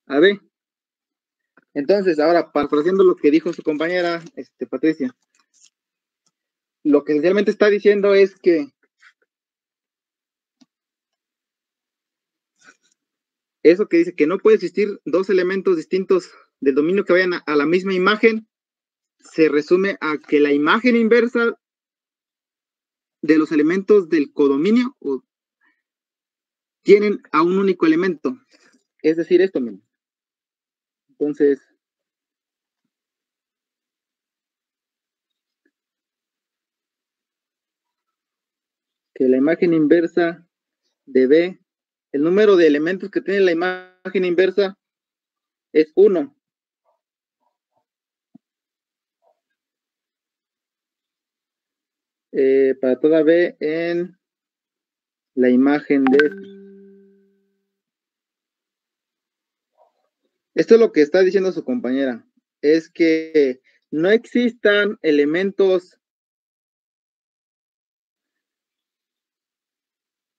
a B. Entonces, ahora, parafraseando lo que dijo su compañera, Patricia, lo que esencialmente está diciendo es que eso que dice que no puede existir dos elementos distintos del dominio que vayan a la misma imagen, se resume a que la imagen inversa de los elementos del codominio tienen a un único elemento. Es decir, esto mismo. Entonces, que la imagen inversa de B, el número de elementos que tiene la imagen inversa es 1. Para toda B en la imagen de F. Esto es lo que está diciendo su compañera. Es que no existan elementos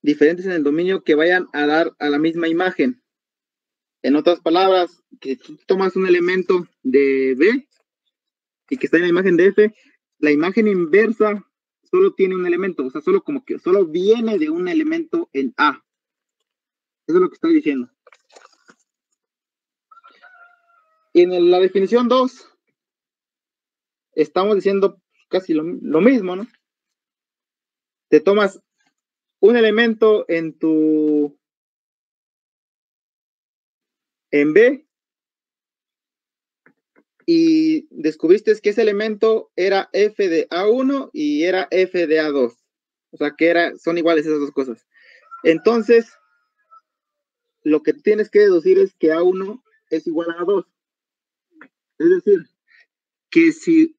diferentes en el dominio que vayan a dar a la misma imagen. En otras palabras, que tú tomas un elemento de B y que está en la imagen de F, la imagen inversa solo tiene un elemento, o sea, solo como que solo viene de un elemento en A. Eso es lo que está diciendo. Y en la definición 2, estamos diciendo casi lo mismo, ¿no? Te tomas un elemento en B y descubriste que ese elemento era F de A1 y era F de A2. O sea, que son iguales esas dos cosas. Entonces, lo que tienes que deducir es que A1 es igual a A2. Es decir, que si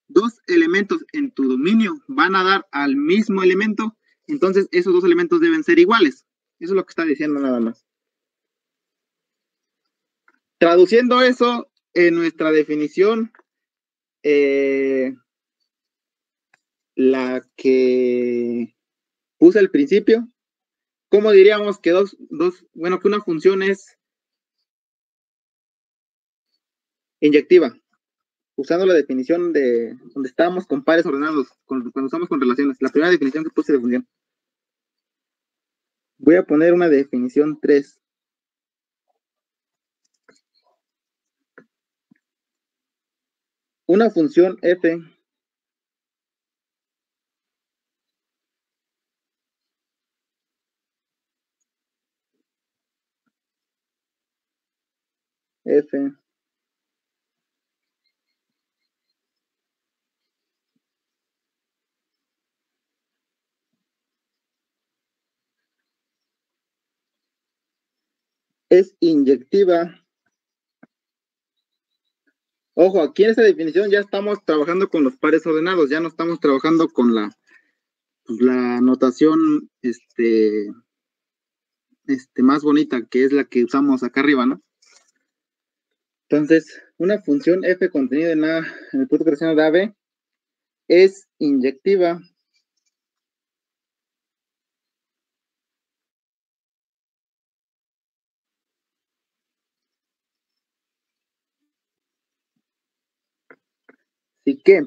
dos elementos en tu dominio van a dar al mismo elemento, entonces esos dos elementos deben ser iguales. Eso es lo que está diciendo nada más. Traduciendo eso en nuestra definición, la que puse al principio, ¿cómo diríamos que que una función es inyectiva? Usando la definición de donde estábamos con pares ordenados, cuando estamos con relaciones, la primera definición que puse de función. Voy a poner una definición 3. Una función f es inyectiva. Ojo, aquí en esta definición ya estamos trabajando con los pares ordenados, ya no estamos trabajando con la notación más bonita, que es la que usamos acá arriba, ¿no? Entonces, una función f contenida en el producto creciente de AB es inyectiva si que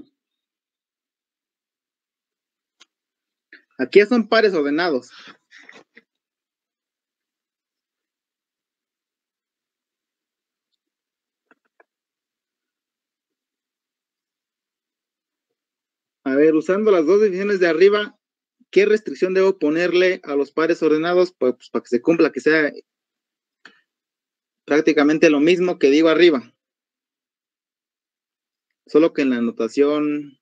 aquí son pares ordenados. A ver, usando las dos definiciones de arriba, ¿qué restricción debo ponerle a los pares ordenados? Pues para que se cumpla, que sea prácticamente lo mismo que digo arriba. Solo que en la notación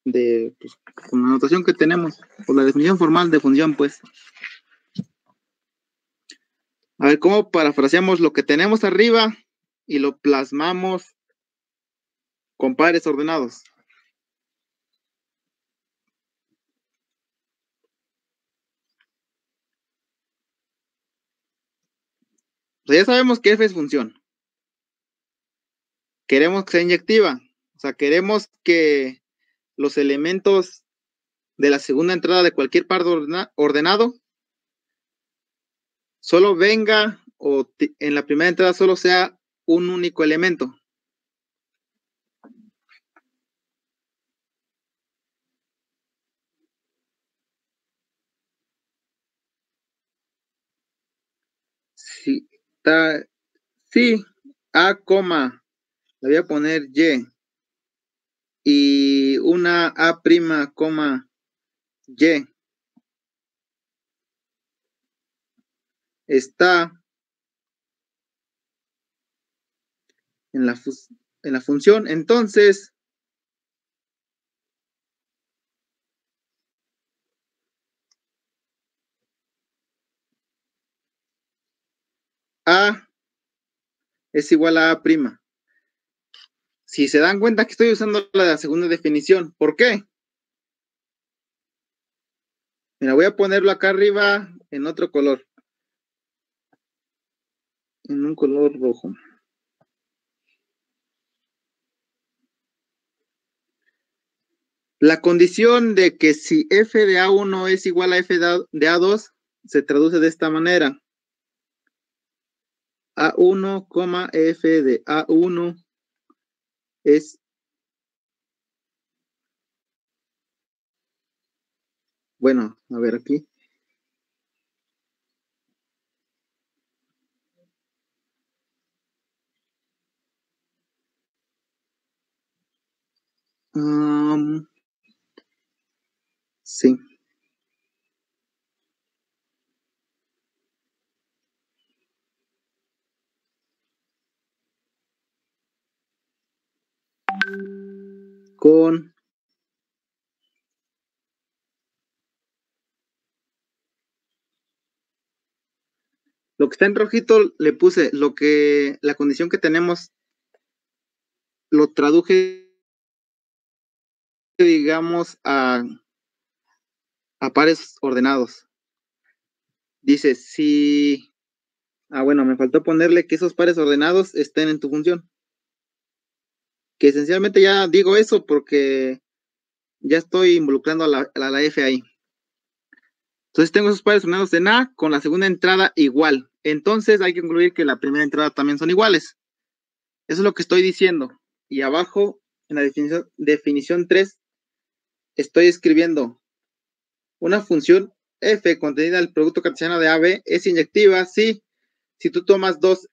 con la notación que tenemos, por la definición formal de función, pues. A ver, ¿cómo parafraseamos lo que tenemos arriba y lo plasmamos con pares ordenados? Pues ya sabemos que f es función. Queremos que sea inyectiva. O sea, queremos que los elementos de la segunda entrada de cualquier par ordenado solo venga o en la primera entrada solo sea un único elemento. Sí, sí, A, coma, le voy a poner y una A prima, coma, Y está en la función. Entonces, A es igual a A prima. Si se dan cuenta que estoy usando la segunda definición, ¿por qué? Mira, voy a ponerlo acá arriba en otro color, en un color rojo. La condición de que si f de A1 es igual a f de A2 se traduce de esta manera. A1, f de A1 es bueno, a ver aquí. Sí. Con lo que está en rojito le puse la condición que tenemos, lo traduje, digamos, a pares ordenados. Dice, si, bueno, me faltó ponerle que esos pares ordenados estén en tu función. Que esencialmente ya digo eso porque ya estoy involucrando a la F ahí. Entonces tengo esos pares ordenados en A con la segunda entrada igual. Entonces hay que concluir que la primera entrada también son iguales. Eso es lo que estoy diciendo. Y abajo, en la definición 3, estoy escribiendo una función f contenida en el producto cartesiano de AB es inyectiva si tú tomas dos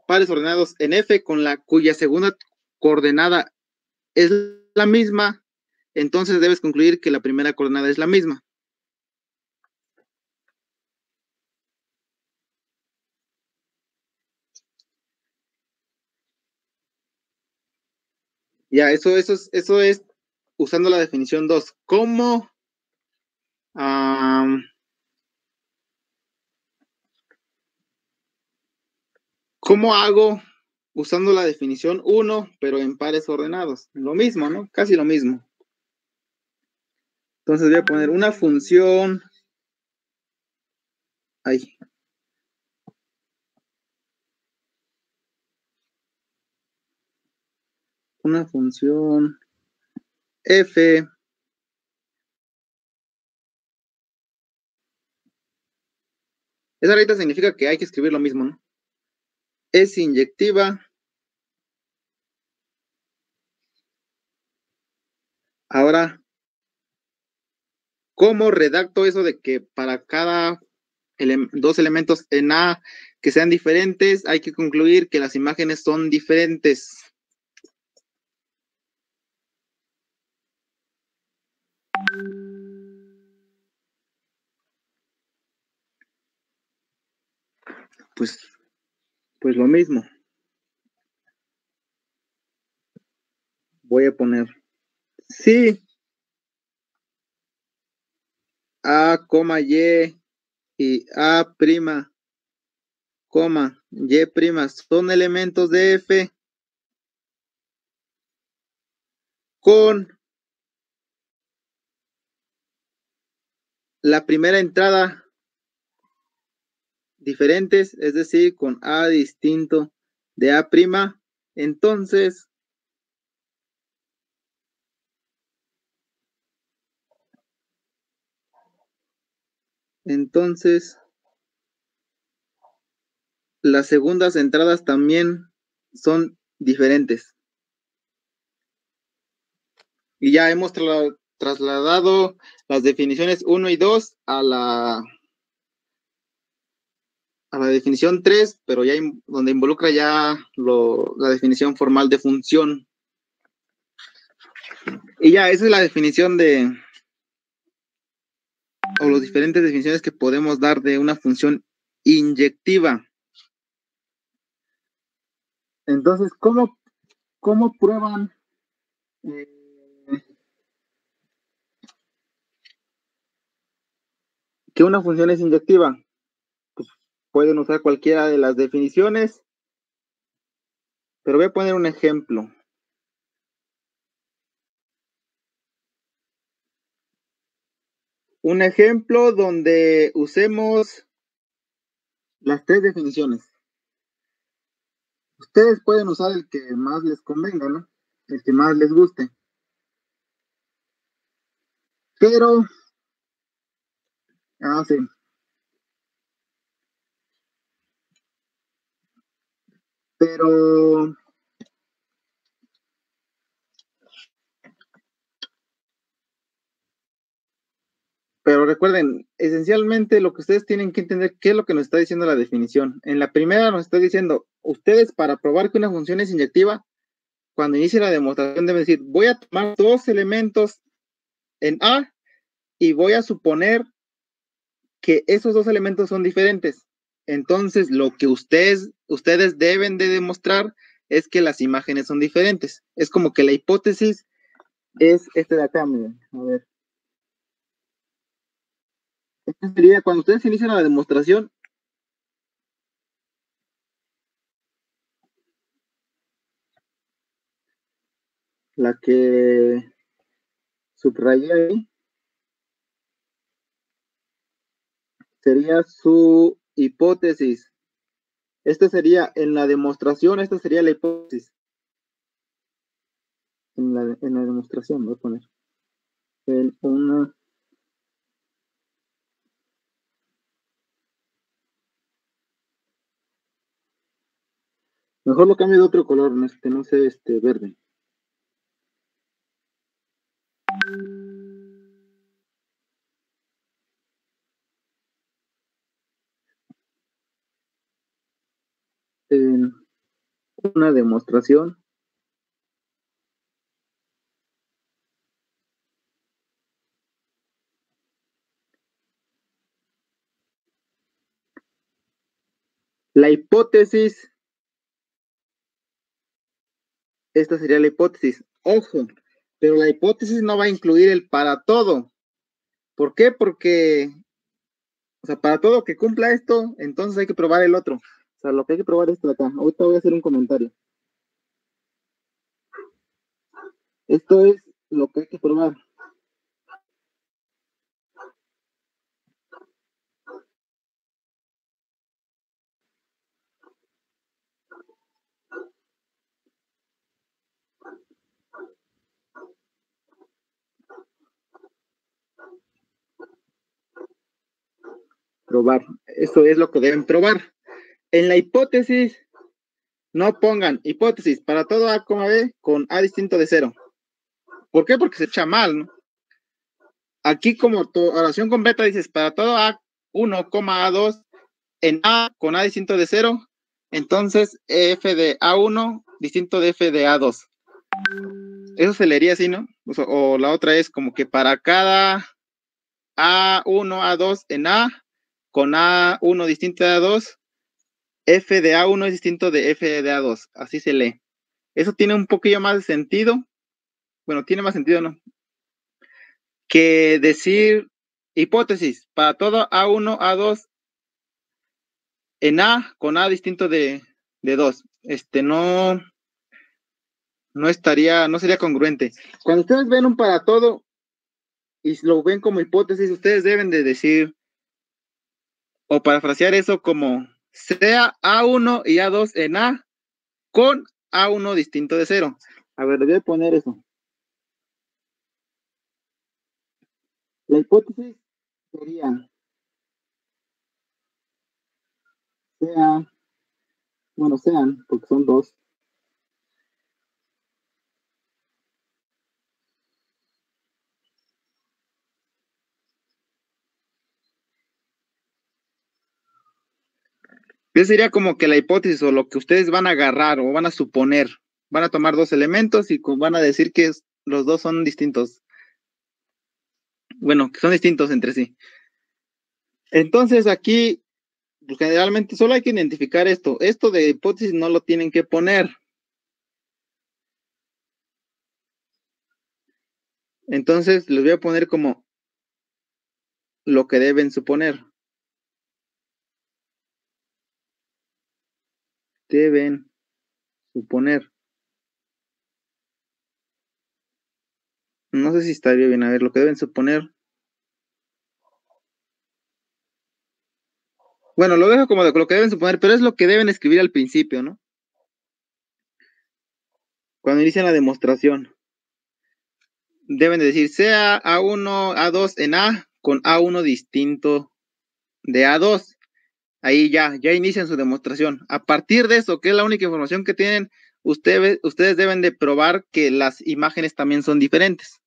pares ordenados en f cuya segunda coordenada es la misma, entonces debes concluir que la primera coordenada es la misma. Ya, eso es usando la definición 2. ¿Cómo hago usando la definición 1, pero en pares ordenados? Lo mismo, ¿no? Casi lo mismo. Entonces voy a poner una función. Ahí. Una función f. Esa ahorita significa que hay que escribir lo mismo, ¿no? Es inyectiva. Ahora, ¿cómo redacto eso de que para cada dos elementos en A que sean diferentes, hay que concluir que las imágenes son diferentes? Pues lo mismo. Voy a poner sí, A, y A', y' son elementos de F con la primera entrada diferentes, es decir, con A distinto de A', entonces las segundas entradas también son diferentes. Y ya hemos trasladado las definiciones 1 y 2 a la definición 3, pero ya donde involucra ya la definición formal de función. Y ya, esa es la definición o las diferentes definiciones que podemos dar de una función inyectiva. Entonces, ¿cómo prueban que una función es inyectiva? Pues pueden usar cualquiera de las definiciones, pero voy a poner un ejemplo. Un ejemplo donde usemos las tres definiciones. Ustedes pueden usar el que más les convenga, ¿no? El que más les guste. Pero, sí. Pero recuerden, esencialmente lo que ustedes tienen que entender, ¿qué es lo que nos está diciendo la definición? En la primera nos está diciendo, ustedes para probar que una función es inyectiva, cuando inicie la demostración deben decir, voy a tomar dos elementos en A y voy a suponer que esos dos elementos son diferentes. Entonces, lo que ustedes deben de demostrar es que las imágenes son diferentes. Es como que la hipótesis es este de acá, miren. A ver. Este sería cuando ustedes inician la demostración. La que subrayé ahí sería su hipótesis. Esta sería en la demostración, esta sería la hipótesis. En la demostración, voy a poner. En una. Mejor lo cambio de otro color, no sé, verde. En una demostración. La hipótesis, esta sería la hipótesis. Ojo, pero la hipótesis no va a incluir el para todo. ¿Por qué? Porque, o sea, para todo que cumpla esto, entonces hay que probar el otro. O sea, lo que hay que probar es esto de acá. Ahorita voy a hacer un comentario. Esto es lo que hay que probar. Probar. Eso es lo que deben probar. En la hipótesis, no pongan hipótesis para todo A, B con A distinto de 0. ¿Por qué? Porque se echa mal, ¿no? Aquí como tu oración completa dices para todo A1, A2 en A con A distinto de 0, entonces F de A1 distinto de F de A2. Eso se leería así, ¿no? O la otra es como que para cada A1, A2 en A con A1 distinto de A2, F de A1 es distinto de F de A2. Así se lee. Eso tiene un poquillo más de sentido. Bueno, tiene más sentido, ¿no? Que decir hipótesis para todo A1, A2 en A con A distinto de 2. No sería congruente. Cuando ustedes ven un para todo y lo ven como hipótesis, ustedes deben de decir o parafrasear eso como sea A1 y A2 en A con A1 distinto de 0. A ver, le voy a poner eso. La hipótesis sería sea bueno, sean, porque son dos. Esa sería como que la hipótesis o lo que ustedes van a agarrar o van a suponer. Van a tomar dos elementos y van a decir que los dos son distintos. Bueno, que son distintos entre sí. Entonces aquí, pues, generalmente solo hay que identificar esto. Esto de hipótesis no lo tienen que poner. Entonces les voy a poner como lo que deben suponer. Deben suponer. No sé si estaría bien. A ver, lo que deben suponer. Bueno, lo dejo como lo que deben suponer, pero es lo que deben escribir al principio, ¿no? Cuando inician la demostración. Deben de decir sea A1, A2 en A con A1 distinto de A2. Ahí ya inician su demostración. A partir de eso, que es la única información que tienen, ustedes deben de probar que las imágenes también son diferentes.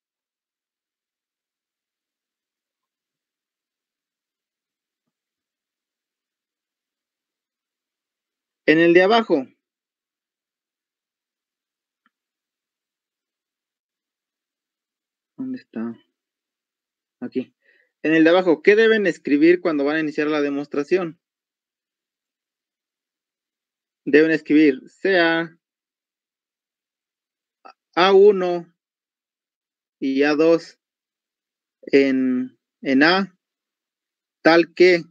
En el de abajo, ¿dónde está? Aquí. En el de abajo, ¿qué deben escribir cuando van a iniciar la demostración? Deben escribir sea A1 y A2 en A, tal que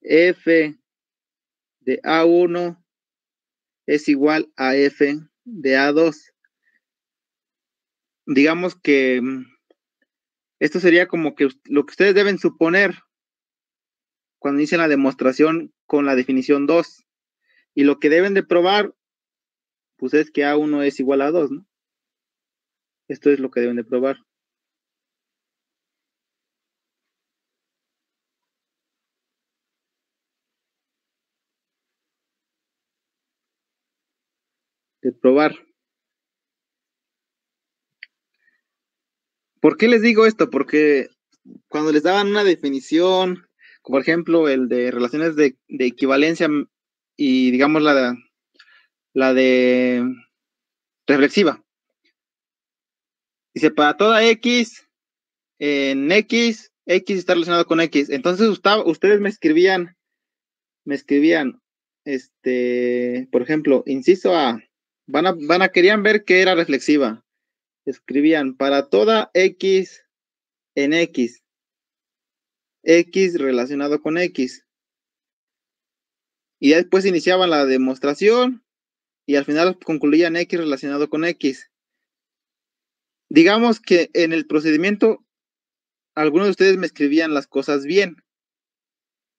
F de A1 es igual a F de A2. Digamos que esto sería como que lo que ustedes deben suponer cuando inician la demostración con la definición 2. Y lo que deben de probar, pues es que A1 es igual a 2, ¿no? Esto es lo que deben de probar. De probar. ¿Por qué les digo esto? Porque cuando les daban una definición, como por ejemplo el de relaciones de equivalencia y digamos la de reflexiva. Dice, para toda X, en X está relacionado con X. Entonces ustedes me escribían, por ejemplo, inciso A, querían ver que era reflexiva. Escribían, para toda X en X relacionado con X. Y después iniciaban la demostración y al final concluían X relacionado con X. Digamos que en el procedimiento algunos de ustedes me escribían las cosas bien.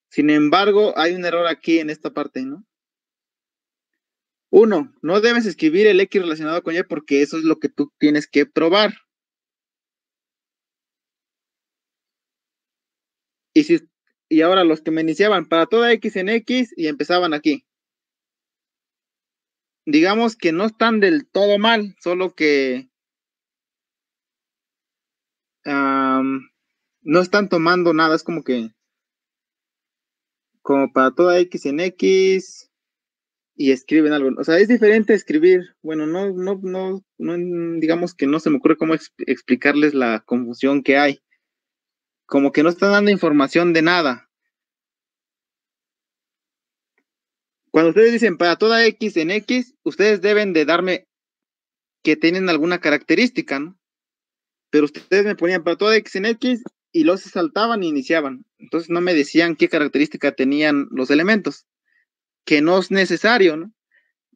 Sin embargo, hay un error aquí en esta parte, ¿no? Uno, no debes escribir el X relacionado con Y porque eso es lo que tú tienes que probar. Y ahora los que me iniciaban para toda X en X y empezaban aquí. Digamos que no están del todo mal, solo que no están tomando nada, es como para toda X en X y escriben algo. O sea, es diferente escribir. Bueno, no digamos que no se me ocurre cómo explicarles la confusión que hay. Como que no están dando información de nada. Cuando ustedes dicen para toda X en X, ustedes deben de darme que tienen alguna característica, ¿no? Pero ustedes me ponían para toda X en X y los saltaban e iniciaban. Entonces no me decían qué característica tenían los elementos, que no es necesario, ¿no?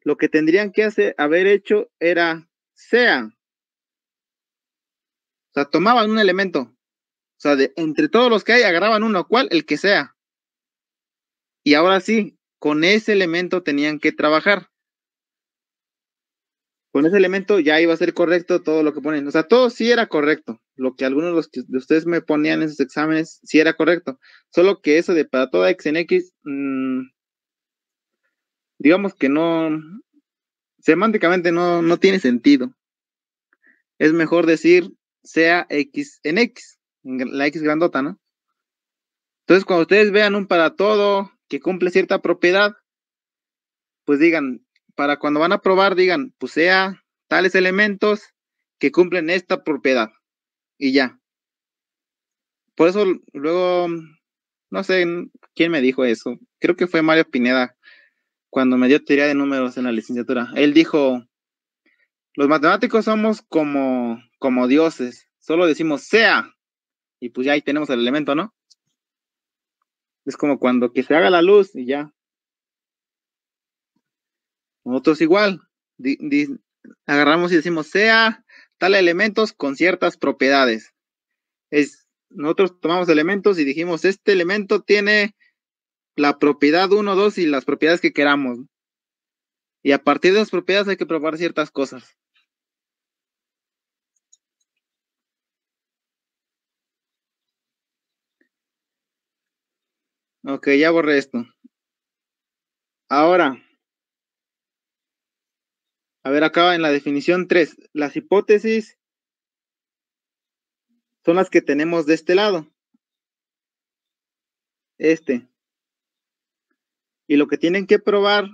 Lo que tendrían que haber hecho era sea. O sea, tomaban un elemento. O sea, entre todos los que hay, agarraban uno, ¿cuál? El que sea. Y ahora sí, con ese elemento tenían que trabajar. Con ese elemento ya iba a ser correcto todo lo que ponen. O sea, todo sí era correcto. Lo que algunos de ustedes me ponían en sus exámenes sí era correcto. Solo que eso de para toda X en X, digamos que no, semánticamente no tiene sentido. Es mejor decir sea X en X, la X grandota, ¿no? Entonces, cuando ustedes vean un para todo que cumple cierta propiedad, pues digan, para cuando van a probar, digan, pues sea tales elementos que cumplen esta propiedad. Y ya. Por eso luego, no sé quién me dijo eso. Creo que fue Mario Pineda cuando me dio teoría de números en la licenciatura. Él dijo, los matemáticos somos como dioses. Solo decimos sea. Y pues ya ahí tenemos el elemento, ¿no? Es como cuando que se haga la luz y ya. Nosotros igual. Agarramos y decimos sea tal elementos con ciertas propiedades. Nosotros tomamos elementos y dijimos, este elemento tiene la propiedad 1, 2 y las propiedades que queramos. Y a partir de las propiedades hay que probar ciertas cosas. Ok, ya borré esto. Ahora, a ver, acá en la definición 3, las hipótesis son las que tenemos de este lado. Y lo que tienen que probar,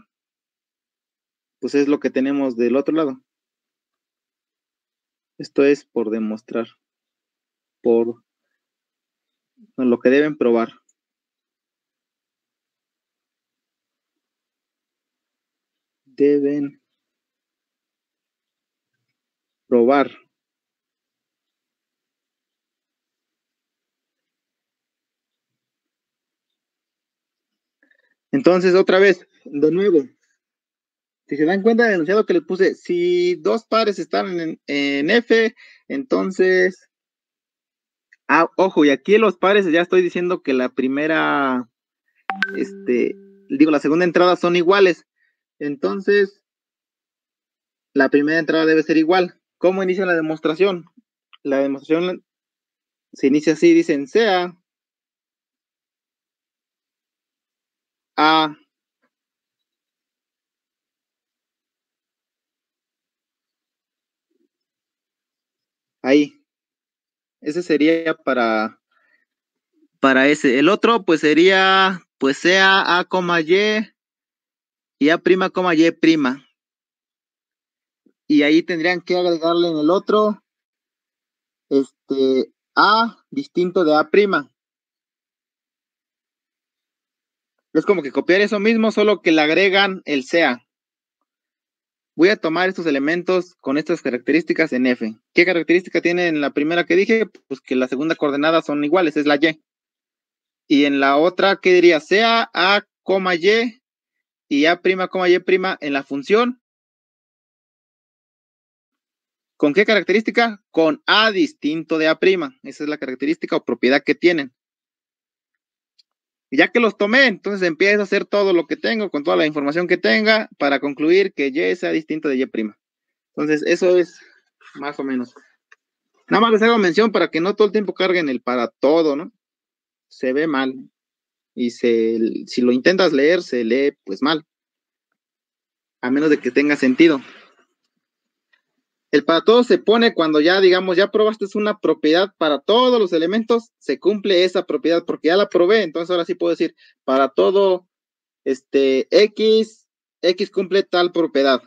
pues es lo que tenemos del otro lado. Esto es por demostrar, por lo que deben probar. Deben probar. Entonces, otra vez, de nuevo, si se dan cuenta del enunciado que les puse, si dos pares están en F, entonces... ojo, y aquí los pares ya estoy diciendo que la primera, la segunda entrada son iguales. Entonces, la primera entrada debe ser igual. ¿Cómo inicia la demostración? La demostración se inicia así, dicen sea A ahí. Ese sería para ese. El otro, pues sería, pues sea A, y A', Y'. Y ahí tendrían que agregarle en el otro, A distinto de A'. Es como que copiar eso mismo, solo que le agregan el sea. Voy a tomar estos elementos con estas características en F. ¿Qué característica tiene en la primera que dije? Pues que la segunda coordenada son iguales, es la Y. Y en la otra, ¿qué diría? Sea A, y A', Y' en la función. ¿Con qué característica? Con A distinto de A'. Esa es la característica o propiedad que tienen. Y ya que los tomé, entonces empiezo a hacer todo lo que tengo con toda la información que tenga para concluir que Y sea distinto de Y'. Entonces, eso es más o menos. Nada más les hago mención para que no todo el tiempo carguen el para todo, ¿no? Se ve mal. Y si lo intentas leer, se lee pues mal. A menos de que tenga sentido. El para todo se pone cuando ya, digamos, ya probaste una propiedad para todos los elementos, se cumple esa propiedad porque ya la probé. Entonces ahora sí puedo decir, para todo, X cumple tal propiedad.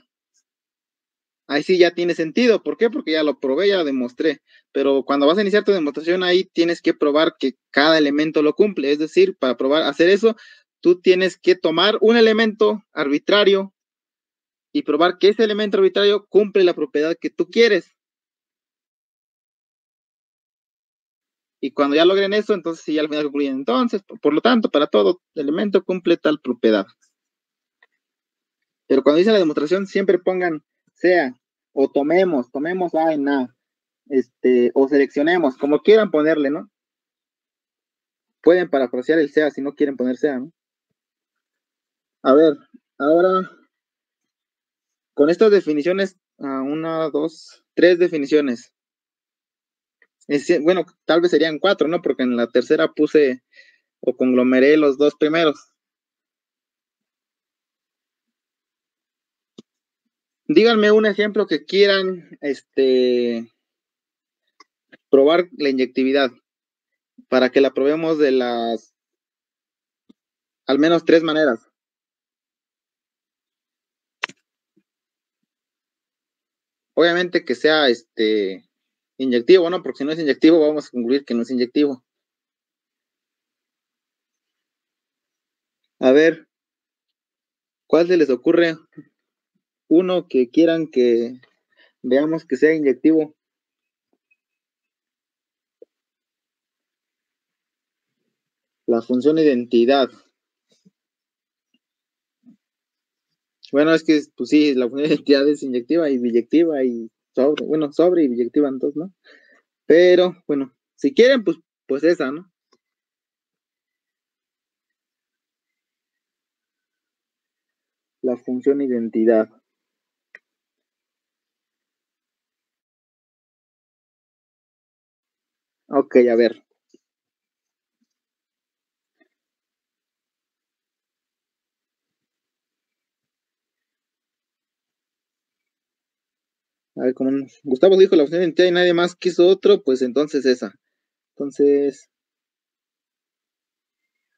Ahí sí ya tiene sentido. ¿Por qué? Porque ya lo probé, ya lo demostré. Pero cuando vas a iniciar tu demostración, ahí tienes que probar que cada elemento lo cumple. Es decir, para probar hacer eso, tú tienes que tomar un elemento arbitrario y probar que ese elemento arbitrario cumple la propiedad que tú quieres. Y cuando ya logren eso, entonces sí, ya al final concluyen. Entonces, por lo tanto, para todo elemento cumple tal propiedad. Pero cuando dice la demostración, siempre pongan sea, o tomemos A en A, o seleccionemos, como quieran ponerle, ¿no? Pueden parafrasear el sea si no quieren poner sea, ¿no? A ver, ahora, con estas definiciones, una, dos, tres definiciones. Bueno, tal vez serían cuatro, ¿no? Porque en la tercera puse o conglomeré los dos primeros. Díganme un ejemplo que quieran probar la inyectividad para que la probemos de las al menos 3 maneras. Obviamente que sea inyectivo, ¿no? Porque si no es inyectivo, vamos a concluir que no es inyectivo. A ver, ¿cuál se les ocurre? Uno que quieran que veamos que sea inyectivo. La función identidad. Bueno, es que, pues sí, la función identidad es inyectiva y biyectiva y sobre, bueno, sobre y biyectiva entonces, ¿no? Pero, bueno, si quieren, pues esa, ¿no? La función identidad. Ok, a ver. A ver, como Gustavo dijo la función identidad y nadie más quiso otro, pues entonces esa. Entonces,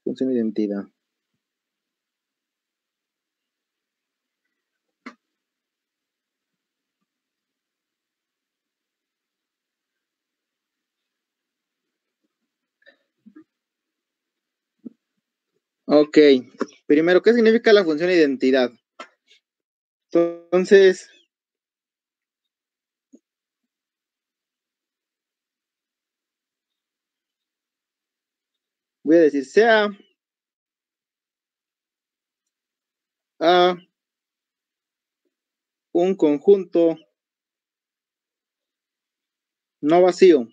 función identidad. Ok, primero, ¿qué significa la función identidad? Entonces, voy a decir sea A un conjunto no vacío.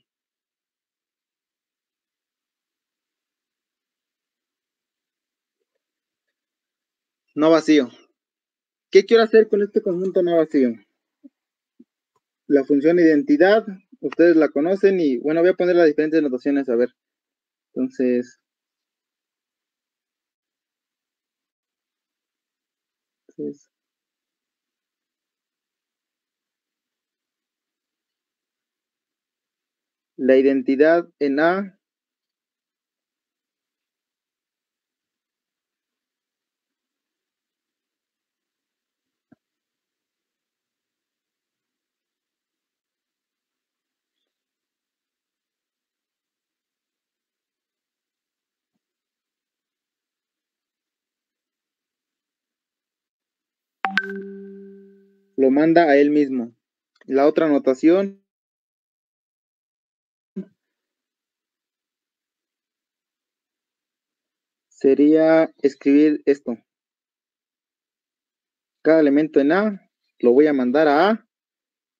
No vacío. ¿Qué quiero hacer con este conjunto no vacío? La función identidad, ustedes la conocen y bueno, voy a poner las diferentes notaciones a ver. Entonces, entonces la identidad en A lo manda a él mismo. La otra notación sería escribir esto. Cada elemento en A lo voy a mandar a A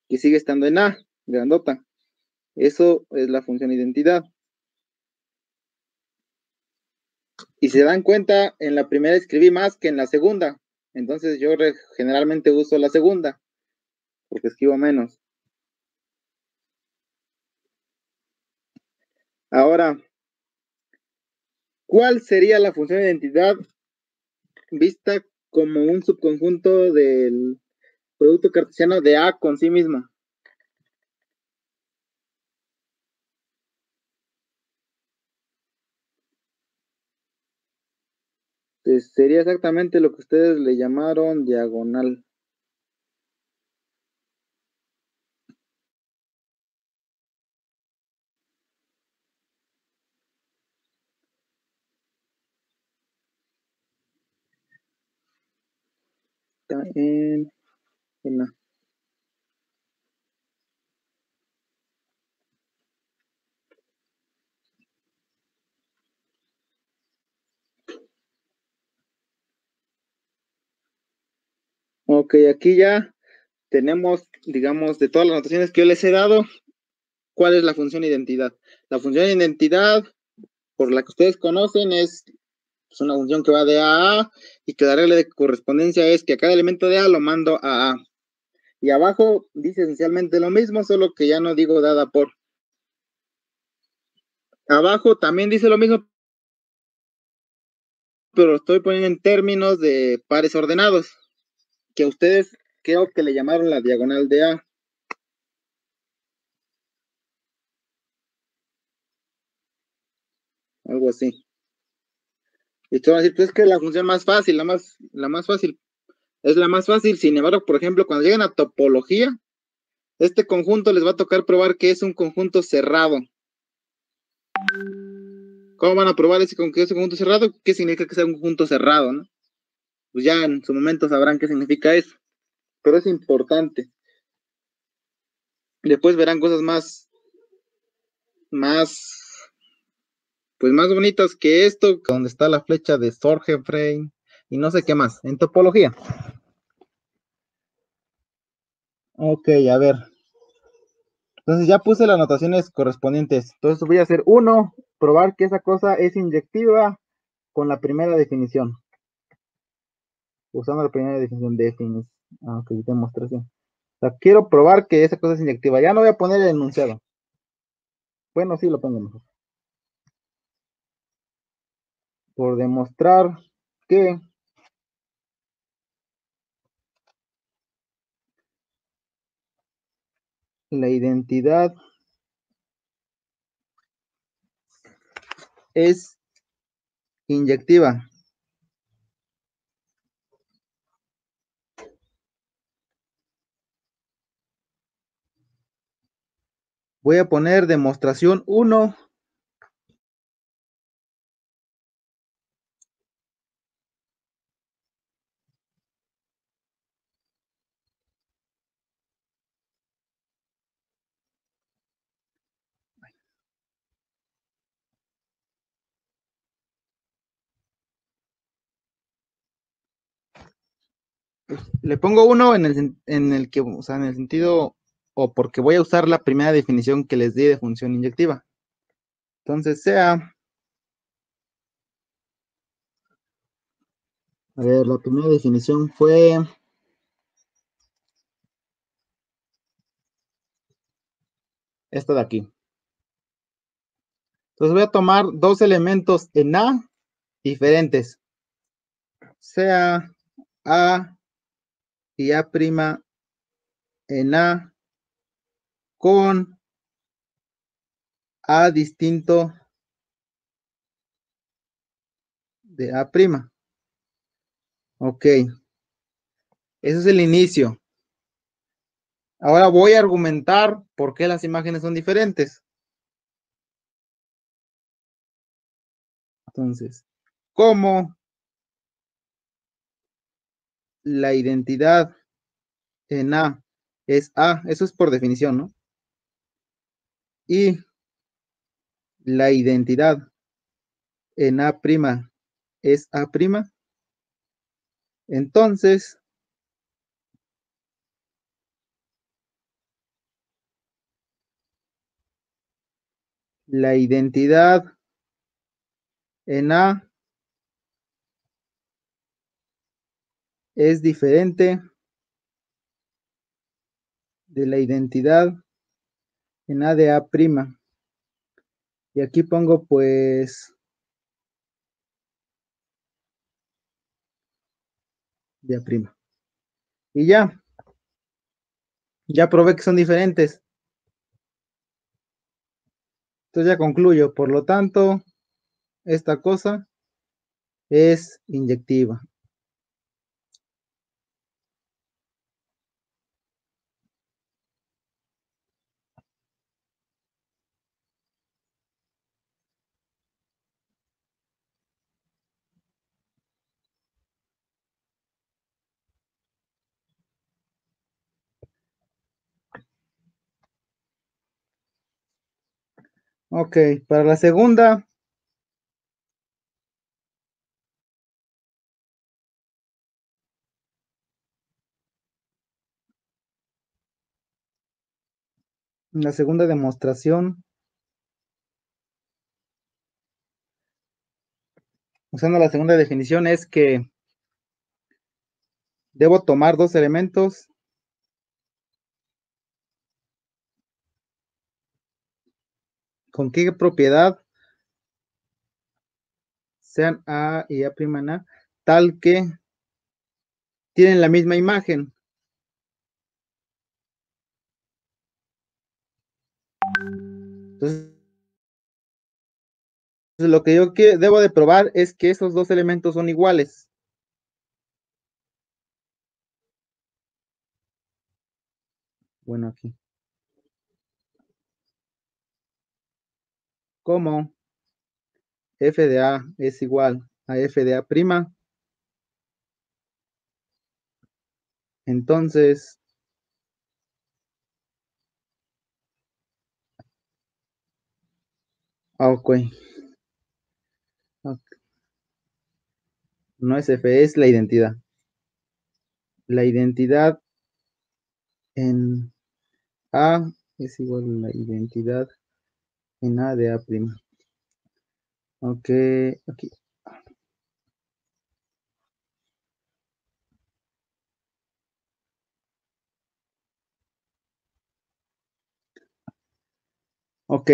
y sigue estando en A, grandota. Eso es la función identidad. Y se dan cuenta, en la primera escribí más que en la segunda. Entonces yo generalmente uso la segunda, porque escribo menos. Ahora, ¿cuál sería la función de identidad vista como un subconjunto del producto cartesiano de A con sí misma? Pues sería exactamente lo que ustedes le llamaron diagonal. Está en A. Ok, aquí ya tenemos, digamos, de todas las notaciones que yo les he dado, ¿cuál es la función de identidad? La función de identidad, por la que ustedes conocen, es una función que va de A a A y que la regla de correspondencia es que a cada elemento de A lo mando a A. Y abajo dice esencialmente lo mismo, solo que ya no digo dada por. Abajo también dice lo mismo, pero lo estoy poniendo en términos de pares ordenados, que a ustedes creo que le llamaron la diagonal de A. Algo así. Y te van a decir, pues es que la función más fácil, la más fácil, es la más fácil. Sin embargo, por ejemplo, cuando lleguen a topología, este conjunto les va a tocar probar que es un conjunto cerrado. ¿Cómo van a probar ese conjunto cerrado? ¿Qué significa que sea un conjunto cerrado, no? Pues ya en su momento sabrán qué significa eso. Pero es importante. Después verán cosas más, pues más bonitas que esto, donde está la flecha de Sorgenfrey y no sé qué más, en topología. Ok, a ver. Entonces ya puse las notaciones correspondientes. Entonces voy a hacer uno, probar que esa cosa es inyectiva con la primera definición. Usando la primera definición. Ok, demostración. O sea, quiero probar que esa cosa es inyectiva. Ya no voy a poner el enunciado. Bueno, sí lo pongo mejor. Por demostrar que la identidad es inyectiva. Voy a poner demostración 1. Le pongo 1 en el que, o sea, en el sentido, o porque voy a usar la primera definición que les di de función inyectiva. Entonces sea, a ver, la primera definición fue esta de aquí. Entonces voy a tomar dos elementos en A diferentes, sea A y A' en A con A distinto de A'. Ok, eso es el inicio. Ahora voy a argumentar por qué las imágenes son diferentes. Entonces, ¿cómo la identidad en A es A? Eso es por definición, ¿no? Y la identidad en A' es A'. Entonces, la identidad en A es diferente de la identidad en A de A'. Y aquí pongo pues de A'. Y ya probé que son diferentes. Entonces ya concluyo. Por lo tanto, esta cosa es inyectiva. Ok, para la segunda, demostración, usando la segunda definición, es que debo tomar dos elementos con qué propiedad sean A y A' en A, tal que tienen la misma imagen. Entonces, lo que yo debo de probar es que esos dos elementos son iguales. Bueno, aquí. ¿Cómo f de A es igual a f de A'? Entonces, ok. No es f, es la identidad. La identidad en A es igual a la identidad en A de A'. Ok, aquí. Ok.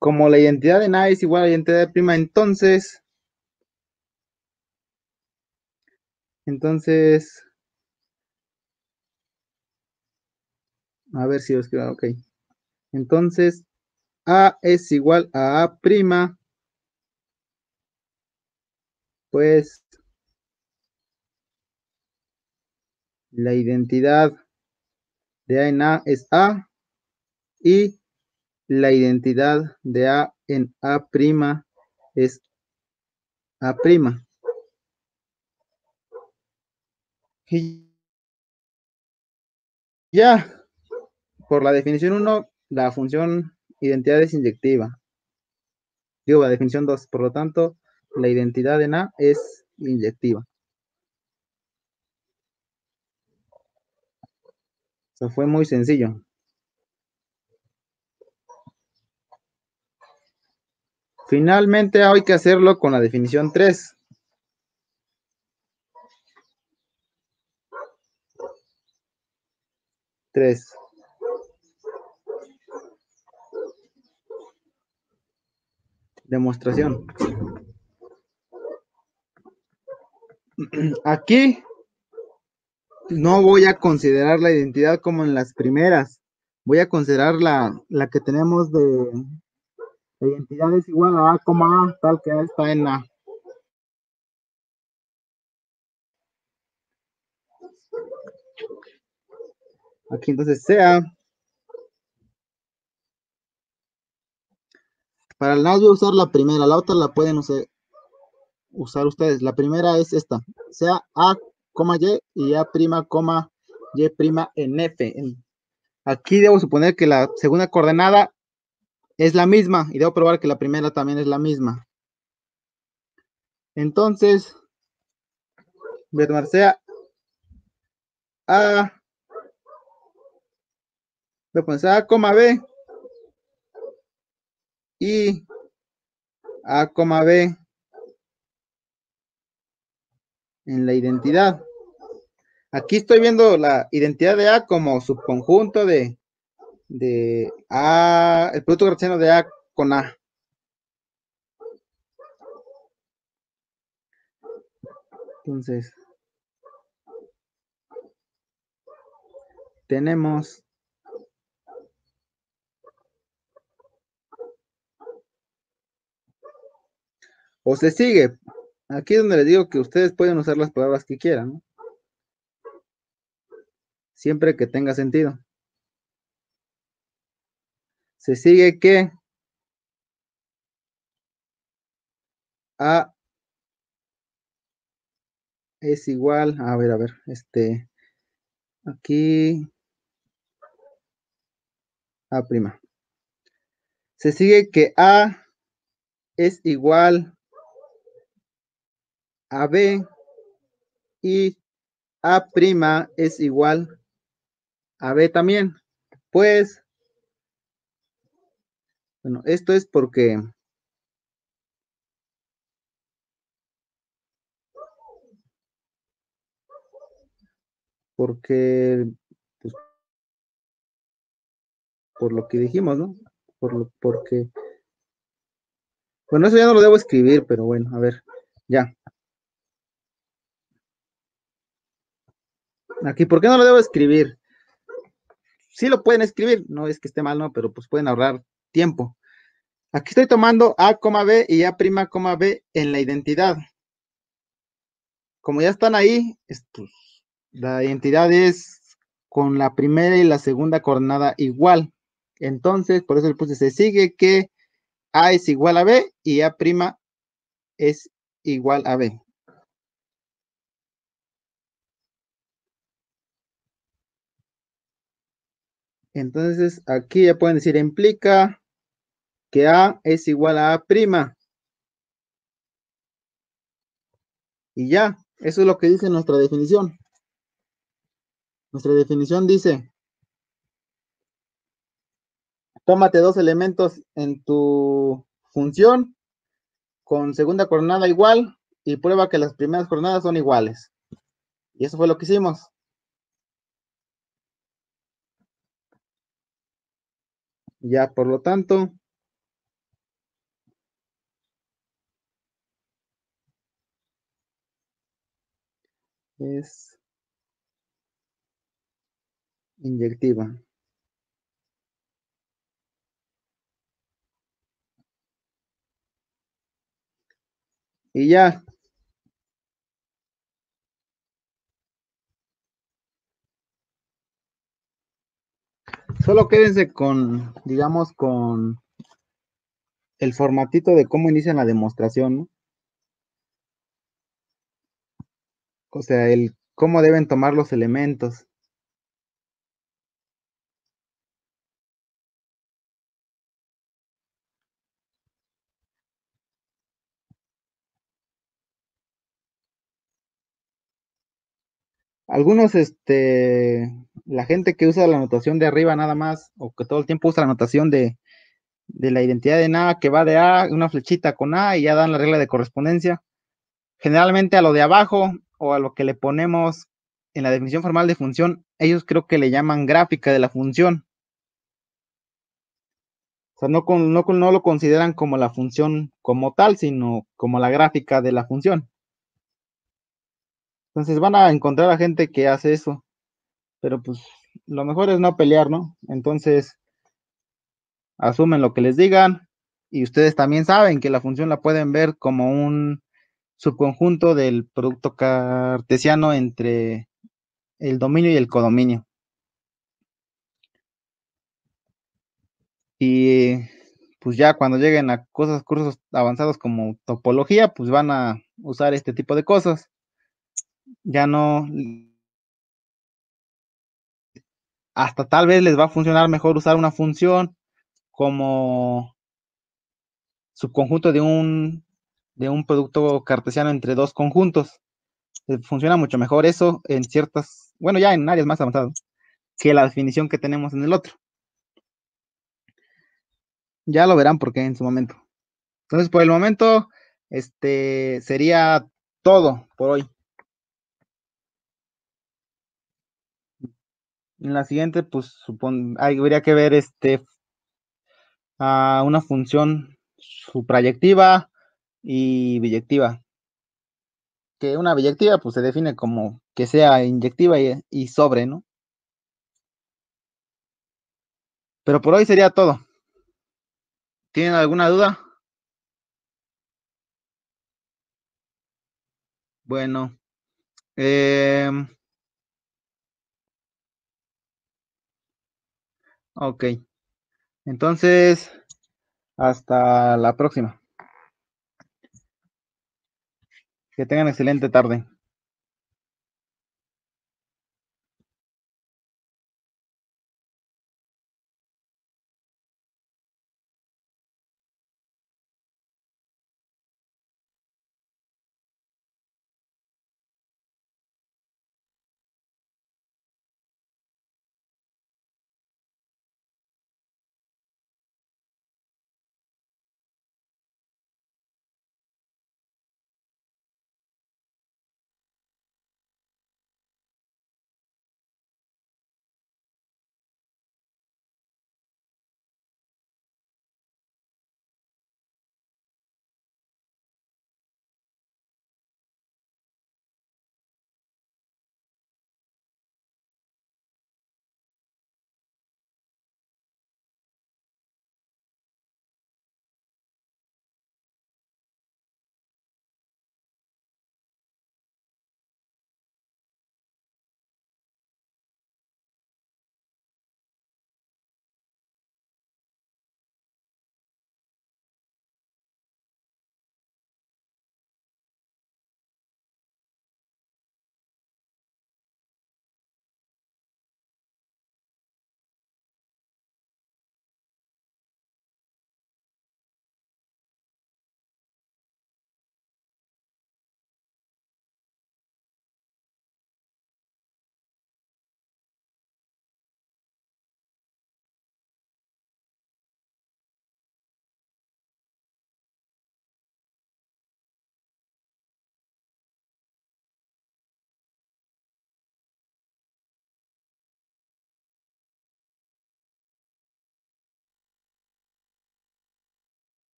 Como la identidad en A es igual a la identidad de prima, entonces, a ver si os queda, ok. Entonces, A es igual a A', pues la identidad de A en A es A y la identidad de A en A' es A'. Y ya, por la definición 1, la función identidad es inyectiva. Digo, la definición 2, por lo tanto, la identidad en A es inyectiva. Eso fue muy sencillo. Finalmente hay que hacerlo con la definición 3. Demostración. Aquí no voy a considerar la identidad como en las primeras. Voy a considerar la que tenemos de la identidad es igual a A, tal que está en A. Aquí entonces sea. Para el NAS voy a usar la primera, la otra la pueden usar ustedes. La primera es esta, sea A, Y A', Y' en F. Aquí debo suponer que la segunda coordenada es la misma y debo probar que la primera también es la misma. Entonces, voy a tomar sea A, voy a poner sea A, B y A, B en la identidad. Aquí estoy viendo la identidad de A como subconjunto de A, el producto cartesiano de A con A. Entonces, tenemos o se sigue. Aquí es donde les digo que ustedes pueden usar las palabras que quieran, ¿no? Siempre que tenga sentido. Se sigue que A es igual, a ver, aquí A'. Se sigue que A es igual a B y A' es igual a B también. Pues, bueno, esto es porque pues, por lo que dijimos, ¿no? Porque, bueno, eso ya no lo debo escribir, pero bueno, a ver, ya. Aquí, ¿por qué no lo debo escribir? sí lo pueden escribir, no es que esté mal, no, pero pues pueden ahorrar tiempo. Aquí estoy tomando A, B y A', B en la identidad. Como ya están ahí, pues, la identidad es con la primera y la segunda coordenada igual. Entonces, por eso le puse, se sigue que A es igual a B y A' es igual a B. Entonces, aquí ya pueden decir, implica que A es igual a A'. Y ya, eso es lo que dice nuestra definición. Nuestra definición dice, tómate dos elementos en tu función con segunda coordenada igual y prueba que las primeras coordenadas son iguales. Y eso fue lo que hicimos. Ya, por lo tanto, es inyectiva. Y ya, solo quédense con, digamos, con el formatito de cómo inician la demostración, ¿no? O sea, el cómo deben tomar los elementos. Algunos, la gente que usa la notación de arriba nada más, o que todo el tiempo usa la notación de la identidad de nada, que va de A, una flechita con A y ya dan la regla de correspondencia. Generalmente a lo de abajo o a lo que le ponemos en la definición formal de función, ellos creo que le llaman gráfica de la función. O sea, no lo consideran como la función como tal, sino como la gráfica de la función. Entonces van a encontrar a gente que hace eso, pero pues lo mejor es no pelear, ¿no? Entonces asumen lo que les digan y ustedes también saben que la función la pueden ver como un subconjunto del producto cartesiano entre el dominio y el codominio. Y pues ya cuando lleguen a cursos avanzados como topología, pues van a usar este tipo de cosas. Ya no, hasta tal vez les va a funcionar mejor usar una función como subconjunto de un producto cartesiano entre dos conjuntos. Funciona mucho mejor eso en ciertas, bueno, ya en áreas más avanzadas, que la definición que tenemos en el otro. Ya lo verán por qué en su momento. Entonces, por el momento, sería todo por hoy. En la siguiente, pues habría que ver a una función suprayectiva y biyectiva. Que una biyectiva, pues se define como que sea inyectiva y sobre, ¿no? Pero por hoy sería todo. ¿Tienen alguna duda? Bueno, em, ok. Entonces, hasta la próxima. Que tengan excelente tarde.